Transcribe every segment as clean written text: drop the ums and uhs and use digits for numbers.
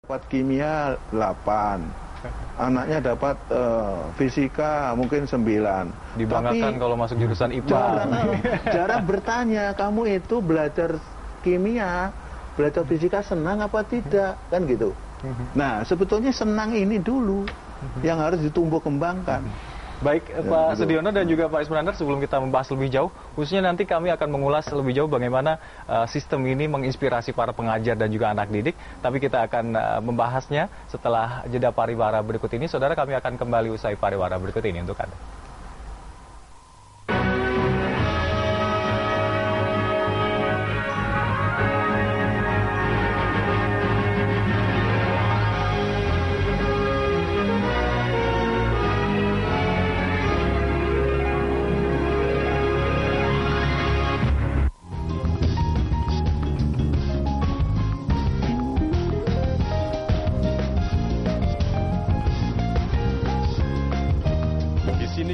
dapat kimia 8, anaknya dapat fisika mungkin 9. Dibanggakan kalau masuk jurusan IPA. Jarang bertanya, kamu itu belajar kimia, belajar fisika senang apa tidak, kan gitu. Nah, sebetulnya senang ini dulu yang harus ditumbuh kembangkan. Baik, Pak Sudiono dan juga Pak Ismunandar, sebelum kita membahas lebih jauh, khususnya nanti kami akan mengulas lebih jauh bagaimana sistem ini menginspirasi para pengajar dan juga anak didik. Tapi kita akan membahasnya setelah jeda pariwara berikut ini. Saudara, kami akan kembali usai pariwara berikut ini untuk Anda.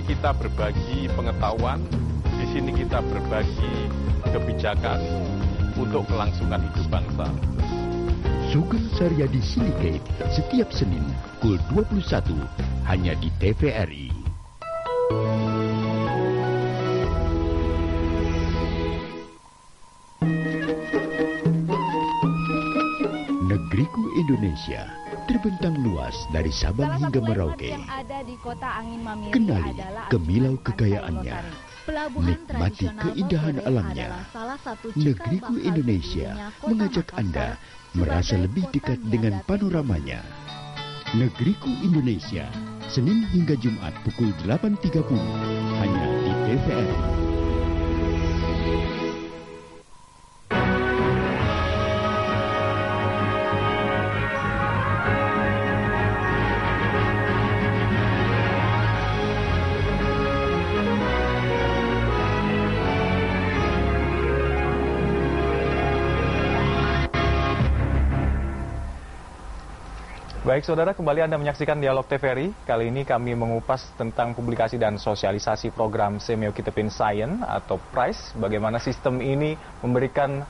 Kita berbagi pengetahuan, di sini kita berbagi kebijakan untuk kelangsungan hidup bangsa. Sugeng Saryadi Syndicate setiap Senin pukul 21 hanya di TVRI. Negeriku Indonesia terbentang luas dari Sabang hingga Merauke. Kenali kemilau kekayaannya, nikmati keindahan alamnya. Negeriku Indonesia mengajak Anda merasa lebih dekat dengan panoramanya. Negeriku Indonesia, Senin hingga Jumat pukul 8.30 hanya di TVRI. Baik saudara, kembali Anda menyaksikan Dialog TVRI. Kali ini kami mengupas tentang publikasi dan sosialisasi program Semiokitabin Science atau PRICE. Bagaimana sistem ini memberikan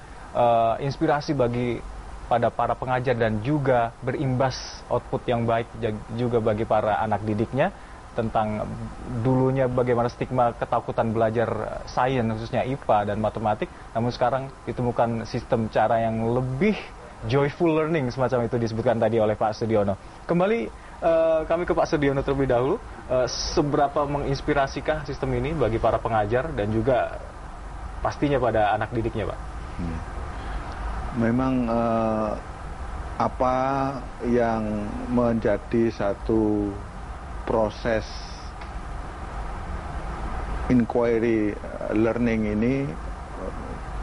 inspirasi pada para pengajar dan juga berimbas output yang baik juga bagi para anak didiknya. Tentang dulunya bagaimana stigma ketakutan belajar sains khususnya IPA dan matematik. Namun sekarang ditemukan sistem cara yang lebih joyful learning, semacam itu disebutkan tadi oleh Pak Sudiono. Kembali kami ke Pak Sudiono terlebih dahulu. Seberapa menginspirasikah sistem ini bagi para pengajar dan juga pastinya pada anak didiknya, Pak? Memang apa yang menjadi satu proses inquiry learning ini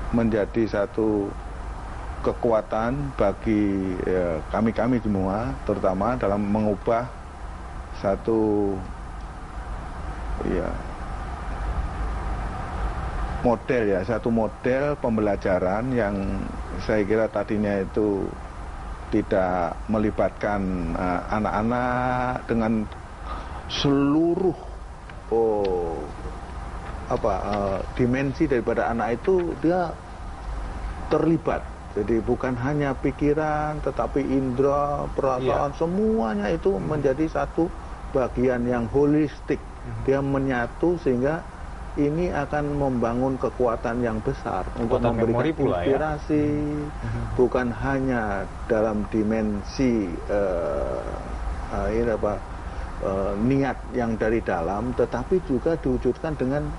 menjadi satu kekuatan bagi kami semua, terutama dalam mengubah satu model pembelajaran yang saya kira tadinya itu tidak melibatkan anak-anak dengan seluruh dimensi daripada anak itu dia terlibat. Jadi bukan hanya pikiran, tetapi indera, perasaan, semuanya itu menjadi satu bagian yang holistik. Dia menyatu sehingga ini akan membangun kekuatan yang besar untuk memberikan inspirasi, bukan hanya dalam dimensi niat yang dari dalam, tetapi juga diwujudkan dengan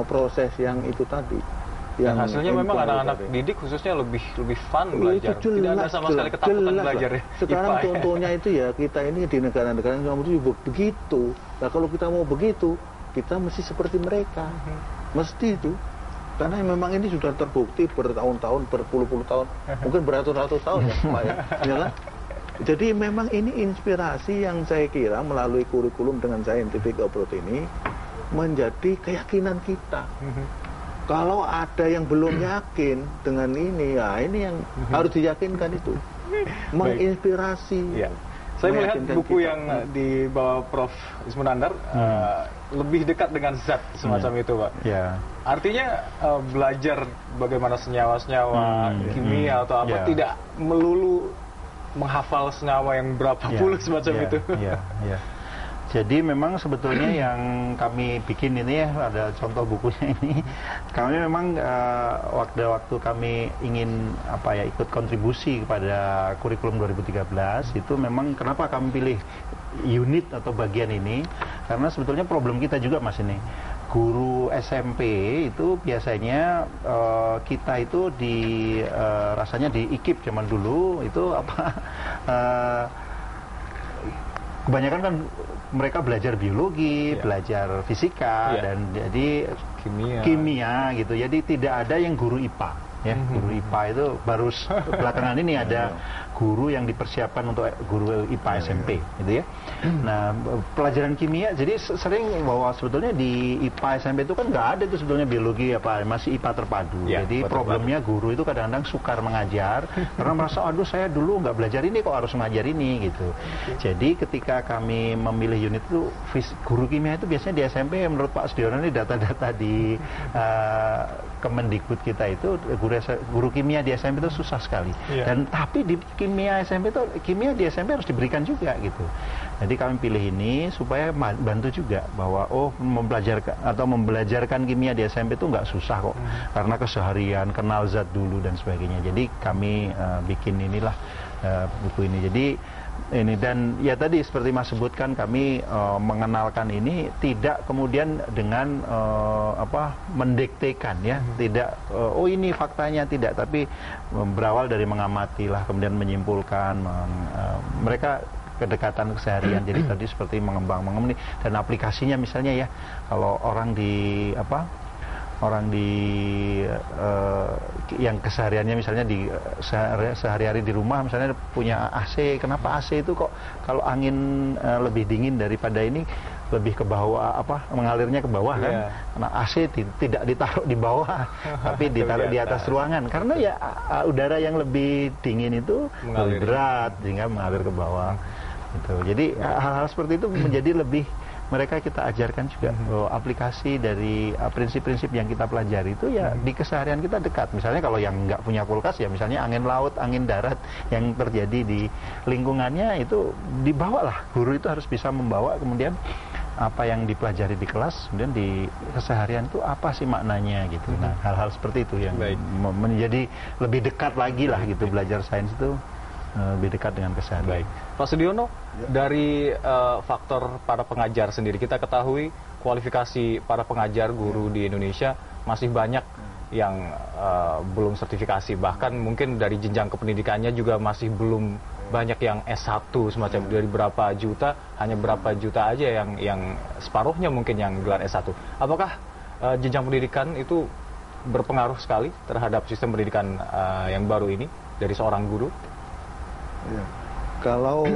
proses yang itu tadi. Dan hasilnya memang anak-anak didik khususnya lebih fun belajar. Tidak ada sama sekali ketakutan belajar. Sekarang contohnya itu ya, kita ini di negara-negara yang itu begitu. Nah kalau kita mau begitu, kita mesti seperti mereka. Mesti itu. Karena memang ini sudah terbukti bertahun-tahun, berpuluh-puluh tahun, mungkin beratus-ratus tahun ya, Pak ya. Ya kan? Jadi memang ini inspirasi yang saya kira melalui kurikulum dengan scientific approach ini menjadi keyakinan kita. Kalau ada yang belum yakin dengan ini, ya ini yang harus diyakinkan itu. Menginspirasi. Ya. Saya melihat buku yang dibawa Prof. Ismunandar lebih dekat dengan zat semacam itu, Pak. Ya. Artinya belajar bagaimana senyawa-senyawa kimia atau apa tidak melulu menghafal senyawa yang berapa puluh semacam itu. Iya. Jadi memang sebetulnya yang kami bikin ini ya, ada contoh bukunya ini. Kami memang waktu kami ingin ikut kontribusi kepada kurikulum 2013 itu memang kenapa kami pilih unit atau bagian ini, karena sebetulnya problem kita juga Mas ini. Guru SMP itu biasanya kita itu rasanya di IKIP zaman dulu itu kebanyakan kan mereka belajar biologi, belajar fisika, dan jadi kimia gitu. Jadi tidak ada yang guru IPA. Ya, guru IPA itu baru belakangan ini ada guru yang dipersiapkan untuk guru IPA SMP, gitu ya. Nah, pelajaran kimia, jadi sering bahwa sebetulnya di IPA SMP itu kan nggak ada itu sebetulnya biologi masih IPA terpadu. Jadi problemnya guru itu kadang-kadang sukar mengajar karena merasa, aduh saya dulu nggak belajar ini kok harus mengajar ini gitu. Jadi ketika kami memilih unit itu guru kimia itu biasanya di SMP menurut Pak Sudiono ini data-data di Kemendikbud kita itu guru kimia di SMP itu susah sekali. Dan tapi di kimia di SMP harus diberikan juga gitu. Jadi kami pilih ini supaya bantu juga bahwa membelajarkan kimia di SMP itu nggak susah kok. Karena keseharian kenal zat dulu dan sebagainya. Jadi kami bikin inilah buku ini. Jadi ini, dan ya tadi seperti Mas sebutkan, kami mengenalkan ini tidak kemudian dengan mendiktekan ya, tidak ini faktanya, tidak, tapi berawal dari mengamati lah, kemudian menyimpulkan mereka kedekatan keseharian. Jadi tadi seperti mengembang dan aplikasinya misalnya ya, kalau orang di yang kesehariannya misalnya sehari-hari di rumah misalnya punya AC, kenapa AC itu kok kalau angin lebih dingin daripada ini lebih ke bawah, mengalirnya ke bawah kan? Karena AC tidak ditaruh di bawah tapi ditaruh di atas ruangan, karena ya udara yang lebih dingin itu lebih berat sehingga mengalir ke bawah gitu. Jadi hal-hal seperti itu menjadi lebih mereka kita ajarkan juga aplikasi dari prinsip-prinsip yang kita pelajari itu ya di keseharian kita dekat. Misalnya kalau yang nggak punya kulkas ya misalnya angin laut, angin darat yang terjadi di lingkungannya itu dibawalah. Guru itu harus bisa membawa kemudian apa yang dipelajari di kelas kemudian di keseharian itu apa sih maknanya gitu. Nah, hal-hal seperti itu yang menjadi lebih dekat lagi lah gitu, belajar sains itu lebih dekat dengan keseharian. Pak Sudiono, dari faktor para pengajar sendiri, kita ketahui kualifikasi para pengajar guru di Indonesia masih banyak yang belum sertifikasi, bahkan mungkin dari jenjang kependidikannya juga masih belum banyak yang S1 semacam, dari berapa juta hanya berapa juta aja yang separuhnya mungkin yang gelar S1. Apakah jenjang pendidikan itu berpengaruh sekali terhadap sistem pendidikan yang baru ini dari seorang guru? Ya. Kalau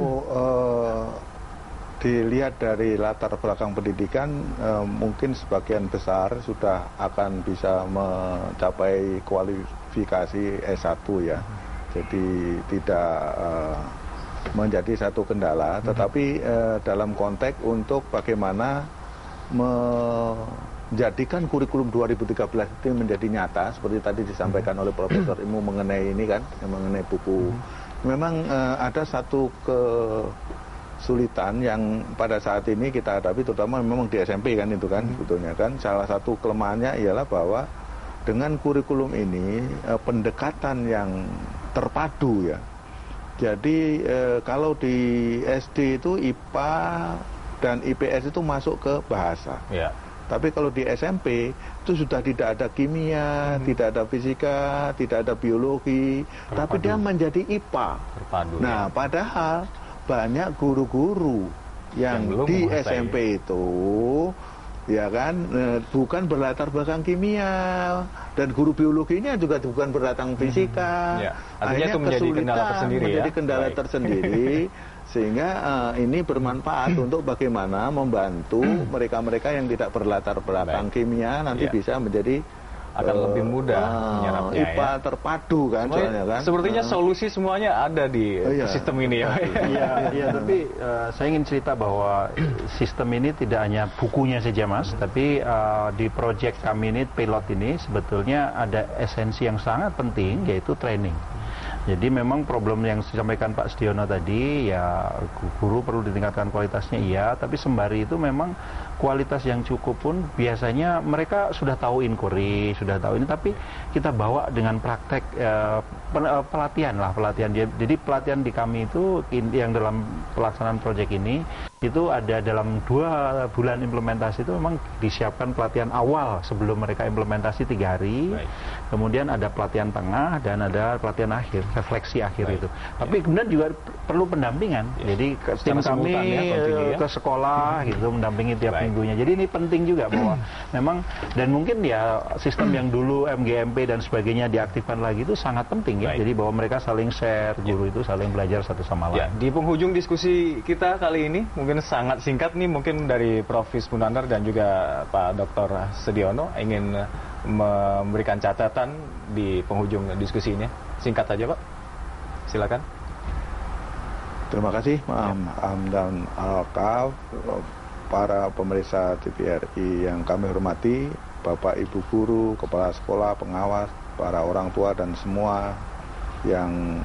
dilihat dari latar belakang pendidikan, mungkin sebagian besar sudah akan bisa mencapai kualifikasi S1 ya. Jadi tidak menjadi satu kendala, tetapi dalam konteks untuk bagaimana menjadikan kurikulum 2013 itu menjadi nyata, seperti tadi disampaikan oleh Profesor Imu mengenai ini kan, mengenai buku. Memang ada satu kesulitan yang pada saat ini kita hadapi, terutama memang di SMP kan itu kan sebetulnya kan salah satu kelemahannya ialah bahwa dengan kurikulum ini pendekatan yang terpadu ya. Jadi kalau di SD itu IPA dan IPS itu masuk ke bahasa. Ya. Tapi kalau di SMP itu sudah tidak ada kimia, tidak ada fisika, tidak ada biologi, tapi dia menjadi IPA. Terpadu, nah, padahal banyak guru-guru yang di SMP itu, ya kan, bukan berlatar belakang kimia, dan guru biologinya juga bukan berlatar fisika. Ya. Artinya itu menjadi kendala tersendiri, menjadi kendala tersendiri. Sehingga ini bermanfaat untuk bagaimana membantu mereka-mereka yang tidak berlatar belakang kimia nanti bisa menjadi akan lebih mudah menyerapnya IPA terpadu kan soalnya kan. Sepertinya solusi semuanya ada di sistem ini ya. Iya, tapi saya ingin cerita bahwa sistem ini tidak hanya bukunya saja Mas, tapi di proyek kami ini, pilot ini sebetulnya ada esensi yang sangat penting yaitu training. Jadi memang problem yang disampaikan Pak Sudiono tadi, ya guru perlu ditingkatkan kualitasnya iya, tapi sembari itu memang kualitas yang cukup pun biasanya mereka sudah tahu inquiry, sudah tahu ini, tapi kita bawa dengan praktek pelatihan. Jadi pelatihan di kami itu yang dalam pelaksanaan proyek ini itu ada dalam 2 bulan implementasi itu memang disiapkan pelatihan awal sebelum mereka implementasi 3 hari. Baik. Kemudian ada pelatihan tengah dan ada pelatihan akhir, refleksi akhir. Baik. Itu. Tapi kemudian juga perlu pendampingan. Jadi tim kami ke sekolah gitu mendampingi tiap minggunya. Jadi ini penting juga bahwa memang, dan mungkin ya sistem yang dulu MGMP dan sebagainya diaktifkan lagi itu sangat penting ya. Jadi bahwa mereka saling share, guru itu saling belajar satu sama lain. Di penghujung diskusi kita kali ini mungkin sangat singkat nih, mungkin dari Prof. Ismunandar dan juga Pak Dr. Sudiono ingin memberikan catatan di penghujung diskusinya. Singkat saja Pak, silakan. Terima kasih dan Alkaf, para pemeriksa TVRI yang kami hormati, Bapak Ibu guru, kepala sekolah, pengawas, para orang tua dan semua yang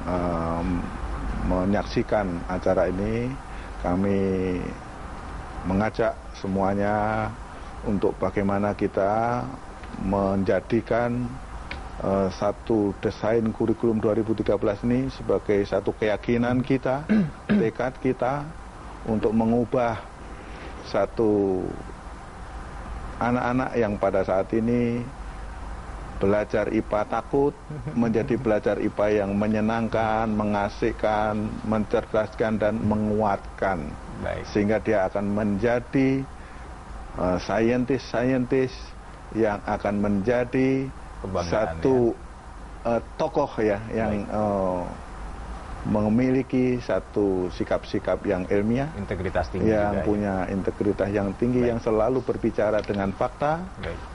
menyaksikan acara ini. Kami mengajak semuanya untuk bagaimana kita menjadikan satu desain kurikulum 2013 ini sebagai satu keyakinan kita, tekad kita untuk mengubah satu anak-anak yang pada saat ini belajar IPA takut menjadi belajar IPA yang menyenangkan, mengasihkan, mencerdaskan dan menguatkan. Baik. Sehingga dia akan menjadi saintis yang akan menjadi satu tokoh ya yang memiliki satu sikap-sikap yang ilmiah, integritas tinggi, yang punya integritas yang tinggi, yang selalu berbicara dengan fakta,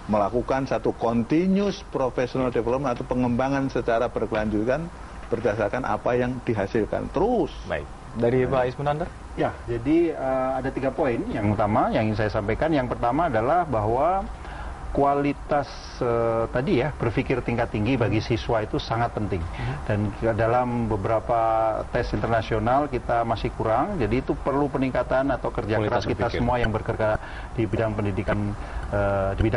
melakukan satu continuous professional development atau pengembangan secara berkelanjutan berdasarkan apa yang dihasilkan terus. Baik. Dari Pak Ismunandar? Ya, jadi ada 3 poin. Yang utama yang ingin saya sampaikan, yang pertama adalah bahwa kualitas tadi ya, berpikir tingkat tinggi bagi siswa itu sangat penting. Dan dalam beberapa tes internasional kita masih kurang, jadi itu perlu peningkatan atau kerja keras kita semua yang bergerak di bidang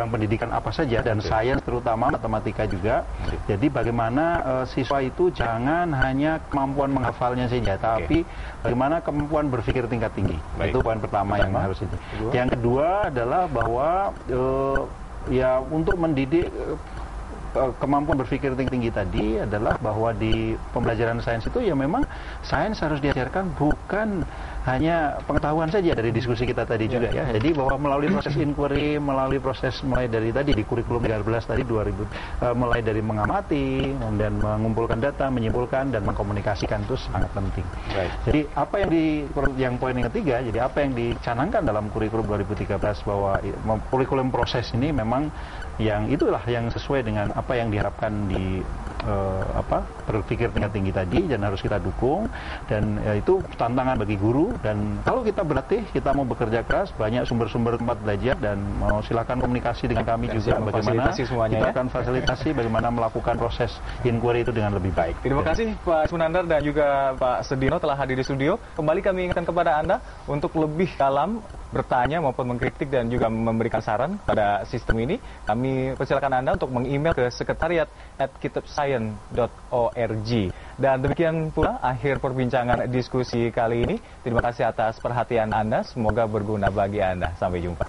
pendidikan apa saja, dan sains terutama, matematika juga. Jadi bagaimana siswa itu jangan hanya kemampuan menghafalnya saja, tapi bagaimana kemampuan berpikir tingkat tinggi. Itu poin pertama yang harus ini. Yang kedua adalah bahwa ya untuk mendidik kemampuan berpikir tinggi tadi adalah bahwa di pembelajaran sains itu ya memang sains harus diajarkan bukan hanya pengetahuan saja dari diskusi kita tadi juga ya. Jadi bahwa melalui proses inquiry, melalui proses mulai dari tadi di kurikulum 13 tadi 2000 mulai dari mengamati, kemudian mengumpulkan data, menyimpulkan dan mengkomunikasikan itu sangat penting. Right. Jadi apa yang poin yang ketiga, jadi apa yang dicanangkan dalam kurikulum 2013 bahwa kurikulum proses ini memang yang itulah yang sesuai dengan apa yang diharapkan di berpikir tingkat tinggi tadi, dan harus kita dukung, dan itu tantangan bagi guru. Dan kalau kita berlatih, kita mau bekerja keras, banyak sumber-sumber tempat belajar, dan mau silakan komunikasi dengan kami dan juga bagaimana kita akan fasilitasi bagaimana melakukan proses inquiry itu dengan lebih baik. Terima kasih Pak Ismunandar dan juga Pak Sudiono telah hadir di studio. Kembali kami ingatkan kepada Anda untuk lebih dalam bertanya maupun mengkritik dan juga memberikan saran pada sistem ini. Kami persilakan Anda untuk meng-email ke sekretariat@kitabscience.org. Dan demikian pula akhir perbincangan diskusi kali ini. Terima kasih atas perhatian Anda. Semoga berguna bagi Anda. Sampai jumpa.